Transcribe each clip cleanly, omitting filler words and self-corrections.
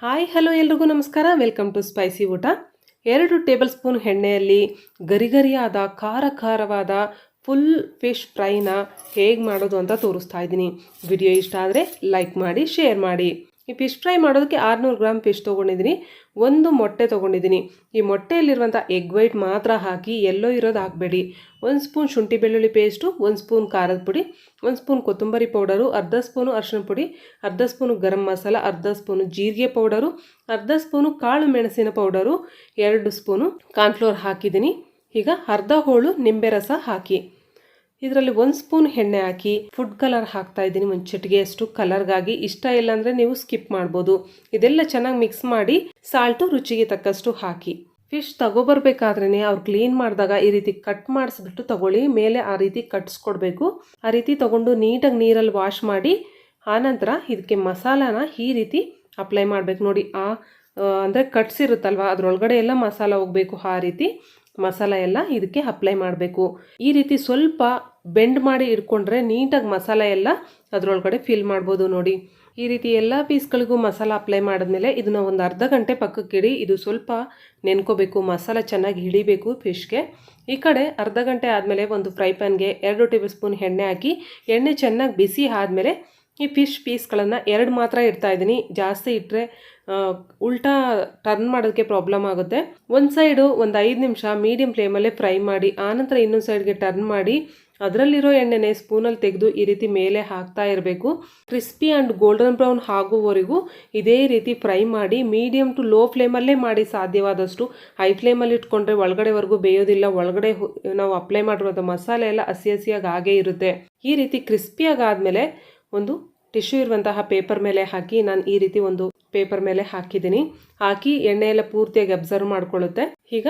Hi hello ಎಲ್ರಿಗೂ ನಮಸ್ಕಾರ. Welcome to spicy ಊಟ. 2 ಟೇಬಲ್ ಸ್ಪೂನ್ ಎಣ್ಣೆಯಲ್ಲಿ ಗರಿಗರಿಯಾದ ಖಾರವಾದ ಫುಲ್ ಫಿಶ್ ಫ್ರೈನ ಹೇಗೆ ಮಾಡೋದು ಅಂತ ತೋರಿಸ್ತಾ ಇದ್ದೀನಿ. ವಿಡಿಯೋ ಇಷ್ಟ ಆದರೆ ಲೈಕ್ ಮಾಡಿ, ಶೇರ್ ಮಾಡಿ. ಈ ಫಿಶ್ ಫ್ರೈ ಮಾಡೋದಕ್ಕೆ 600 ಗ್ರಾಮ್ ಫಿಶ್ ತೊಗೊಂಡಿದ್ದೀನಿ. 1 ಮೊಟ್ಟೆ ತೊಗೊಂಡಿದ್ದೀನಿ. ಈ ಮೊಟ್ಟೆಯಲ್ಲಿರುವಂಥ ಎಗ್ ವೈಟ್ ಮಾತ್ರ ಹಾಕಿ, ಎಲ್ಲೋ ಇರೋದು ಹಾಕಬೇಡಿ. 1 ಸ್ಪೂನ್ ಶುಂಠಿ ಬೆಳ್ಳುಳ್ಳಿ ಪೇಸ್ಟು, 1 ಸ್ಪೂನ್ ಖಾರದ ಪುಡಿ, 1 ಸ್ಪೂನ್ ಕೊತ್ತಂಬರಿ ಪೌಡರು, ಅರ್ಧ ಸ್ಪೂನು ಅರಿಶಿನ ಪುಡಿ, ಅರ್ಧ ಸ್ಪೂನು ಗರಂ ಮಸಾಲ, ಅರ್ಧ ಸ್ಪೂನು ಜೀರಿಗೆ ಪೌಡರು, ಅರ್ಧ ಸ್ಪೂನು ಕಾಳು ಮೆಣಸಿನ ಪೌಡರು, 2 ಸ್ಪೂನು ಕಾರ್ನ್ಫ್ಲೋರ್ ಹಾಕಿದ್ದೀನಿ. ಈಗ ಅರ್ಧ ಹೋಳು ನಿಂಬೆ ರಸ ಹಾಕಿ, ಇದರಲ್ಲಿ 1 ಸ್ಪೂನ್ ಎಣ್ಣೆ ಹಾಕಿ ಫುಡ್ ಕಲರ್ ಹಾಕ್ತಾ ಇದ್ದೀನಿ. ಒಂದು ಚಿಟಿಗೆಯಷ್ಟು ಕಲರ್ಗಾಗಿ. ಇಷ್ಟ ಇಲ್ಲ ಅಂದರೆ ನೀವು ಸ್ಕಿಪ್ ಮಾಡ್ಬೋದು. ಇದೆಲ್ಲ ಚೆನ್ನಾಗಿ ಮಿಕ್ಸ್ ಮಾಡಿ ಸಾಲ್ಟು ರುಚಿಗೆ ತಕ್ಕಷ್ಟು ಹಾಕಿ. ಫಿಶ್ ತಗೋಬರ್ಬೇಕಾದ್ರೇ ಅವ್ರು ಕ್ಲೀನ್ ಮಾಡಿದಾಗ ಈ ರೀತಿ ಕಟ್ ಮಾಡಿಸ್ಬಿಟ್ಟು ತಗೊಳ್ಳಿ. ಮೇಲೆ ಆ ರೀತಿ ಕಟ್ಸ್ಕೊಡ್ಬೇಕು. ಆ ರೀತಿ ತಗೊಂಡು ನೀಟಾಗಿ ನೀರಲ್ಲಿ ವಾಶ್ ಮಾಡಿ ಆನಂತರ ಇದಕ್ಕೆ ಮಸಾಲಾನ ಈ ರೀತಿ ಅಪ್ಲೈ ಮಾಡಬೇಕು. ನೋಡಿ, ಅಂದರೆ ಕಟ್ಸಿರುತ್ತಲ್ವ ಅದರೊಳಗಡೆ ಎಲ್ಲ ಮಸಾಲ ಹೋಗಬೇಕು. ಆ ರೀತಿ ಮಸಾಲ ಎಲ್ಲ ಇದಕ್ಕೆ ಅಪ್ಲೈ ಮಾಡಬೇಕು. ಈ ರೀತಿ ಸ್ವಲ್ಪ ಬೆಂಡ್ ಮಾಡಿ ಇಟ್ಕೊಂಡ್ರೆ ನೀಟಾಗಿ ಮಸಾಲ ಎಲ್ಲ ಅದರೊಳಗಡೆ ಫಿಲ್ ಮಾಡ್ಬೋದು. ನೋಡಿ, ಈ ರೀತಿ ಎಲ್ಲ ಪೀಸ್ಗಳಿಗೂ ಮಸಾಲ ಅಪ್ಲೈ ಮಾಡಿದ್ಮೇಲೆ ಇದನ್ನು ಒಂದು ಅರ್ಧ ಗಂಟೆ ಪಕ್ಕಕ್ಕಿಡಿ. ಇದು ಸ್ವಲ್ಪ ನೆನ್ಕೋಬೇಕು, ಮಸಾಲ ಚೆನ್ನಾಗಿ ಹಿಡಿಬೇಕು ಫಿಶ್ಗೆ. ಈ ಕಡೆ ಅರ್ಧ ಗಂಟೆ ಆದಮೇಲೆ ಒಂದು ಫ್ರೈ ಪ್ಯಾನ್ಗೆ 2 ಟೇಬಲ್ ಸ್ಪೂನ್ ಎಣ್ಣೆ ಹಾಕಿ, ಎಣ್ಣೆ ಚೆನ್ನಾಗಿ ಬಿಸಿ ಆದಮೇಲೆ ಈ ಫಿಶ್ ಪೀಸ್ಗಳನ್ನು 2 ಮಾತ್ರ ಇಡ್ತಾ ಇದ್ದೀನಿ. ಜಾಸ್ತಿ ಇಟ್ಟರೆ ಉಲ್ಟಾ ಟರ್ನ್ ಮಾಡೋದಕ್ಕೆ ಪ್ರಾಬ್ಲಮ್ ಆಗುತ್ತೆ. ಒಂದು ಸೈಡು ಒಂದು 5 ನಿಮಿಷ ಮೀಡಿಯಂ ಫ್ಲೇಮಲ್ಲೇ ಫ್ರೈ ಮಾಡಿ, ಆನಂತರ ಇನ್ನೊಂದು ಸೈಡ್ಗೆ ಟರ್ನ್ ಮಾಡಿ ಅದರಲ್ಲಿರೋ ಎಣ್ಣೆನೆ ಸ್ಪೂನಲ್ಲಿ ತೆಗೆದು ಈ ರೀತಿ ಮೇಲೆ ಹಾಕ್ತಾ ಇರಬೇಕು. ಕ್ರಿಸ್ಪಿ ಆ್ಯಂಡ್ ಗೋಲ್ಡನ್ ಬ್ರೌನ್ ಆಗುವವರೆಗೂ ಇದೇ ರೀತಿ ಫ್ರೈ ಮಾಡಿ. ಮೀಡಿಯಂ ಟು ಲೋ ಫ್ಲೇಮಲ್ಲೇ ಮಾಡಿ ಸಾಧ್ಯವಾದಷ್ಟು. ಹೈ ಫ್ಲೇಮಲ್ಲಿ ಇಟ್ಕೊಂಡ್ರೆ ಒಳಗಡೆವರೆಗೂ ಬೇಯೋದಿಲ್ಲ. ಒಳಗಡೆ ನಾವು ಅಪ್ಲೈ ಮಾಡಿರೋದು ಮಸಾಲೆ ಎಲ್ಲ ಹಸಿಯಾಗಿ ಹಾಗೇ ಇರುತ್ತೆ. ಈ ರೀತಿ ಕ್ರಿಸ್ಪಿಯಾಗಿ ಆದಮೇಲೆ ಒಂದು ಟಿಶ್ಯೂ ಇರುವಂತಹ ಪೇಪರ್ ಮೇಲೆ ಹಾಕಿ, ನಾನು ಈ ರೀತಿ ಒಂದು ಪೇಪರ್ ಮೇಲೆ ಹಾಕಿದ್ದೀನಿ. ಹಾಕಿ ಎಣ್ಣೆ ಎಲ್ಲ ಪೂರ್ತಿಯಾಗಿ ಅಬ್ಸರ್ವ್ ಮಾಡ್ಕೊಳ್ಳುತ್ತೆ. ಈಗ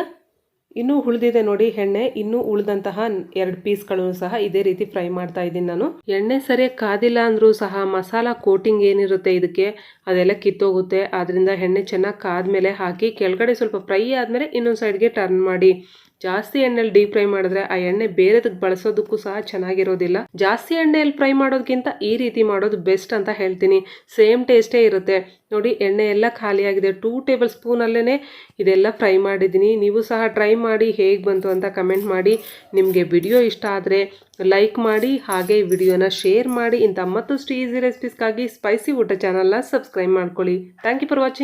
ಇನ್ನೂ ಉಳಿದಿದೆ ನೋಡಿ ಎಣ್ಣೆ. ಇನ್ನೂ ಉಳಿದಂತಹ 2 ಪೀಸ್ಗಳು ಸಹ ಇದೇ ರೀತಿ ಫ್ರೈ ಮಾಡ್ತಾ ಇದ್ದೀನಿ ನಾನು. ಎಣ್ಣೆ ಸರಿಯಾಗಿ ಕಾದಿಲ್ಲ ಅಂದರೂ ಸಹ ಮಸಾಲ ಕೋಟಿಂಗ್ ಏನಿರುತ್ತೆ ಇದಕ್ಕೆ ಅದೆಲ್ಲ ಕಿತ್ತೋಗುತ್ತೆ. ಆದ್ದರಿಂದ ಎಣ್ಣೆ ಚೆನ್ನಾಗಿ ಕಾದ್ಮೇಲೆ ಹಾಕಿ ಕೆಳಗಡೆ ಸ್ವಲ್ಪ ಫ್ರೈ ಆದಮೇಲೆ ಇನ್ನೊಂದು ಸೈಡ್ಗೆ ಟರ್ನ್ ಮಾಡಿ. ಜಾಸ್ತಿ ಎಣ್ಣೆಯಲ್ಲಿ ಡೀಪ್ ಫ್ರೈ ಮಾಡಿದ್ರೆ ಆ ಎಣ್ಣೆ ಬೇರೆದಕ್ಕೆ ಬಳಸೋದಕ್ಕೂ ಸಹ ಚೆನ್ನಾಗಿರೋದಿಲ್ಲ. ಜಾಸ್ತಿ ಎಣ್ಣೆಯಲ್ಲಿ ಫ್ರೈ ಮಾಡೋದಕ್ಕಿಂತ ಈ ರೀತಿ ಮಾಡೋದು ಬೆಸ್ಟ್ ಅಂತ ಹೇಳ್ತೀನಿ. ಸೇಮ್ ಟೇಸ್ಟೇ ಇರುತ್ತೆ. ನೋಡಿ, ಎಣ್ಣೆ ಎಲ್ಲ ಖಾಲಿಯಾಗಿದೆ. 2 ಟೇಬಲ್ ಸ್ಪೂನಲ್ಲೇ ಇದೆಲ್ಲ ಫ್ರೈ ಮಾಡಿದ್ದೀನಿ. ನೀವು ಸಹ ಟ್ರೈ ಮಾಡಿ ಹೇಗೆ ಬಂತು ಅಂತ ಕಮೆಂಟ್ ಮಾಡಿ. ನಿಮಗೆ ವಿಡಿಯೋ ಇಷ್ಟ ಆದರೆ ಲೈಕ್ ಮಾಡಿ, ಹಾಗೆ ವಿಡಿಯೋನ ಶೇರ್ ಮಾಡಿ. ಇಂಥ ಮತ್ತಷ್ಟು ಈಸಿ ರೆಸಿಪೀಸ್ಗಾಗಿ ಸ್ಪೈಸಿ ಊಟ ಚಾನಲ್ನ ಸಬ್ಸ್ಕ್ರೈಬ್ ಮಾಡ್ಕೊಳ್ಳಿ. Thank you for watching.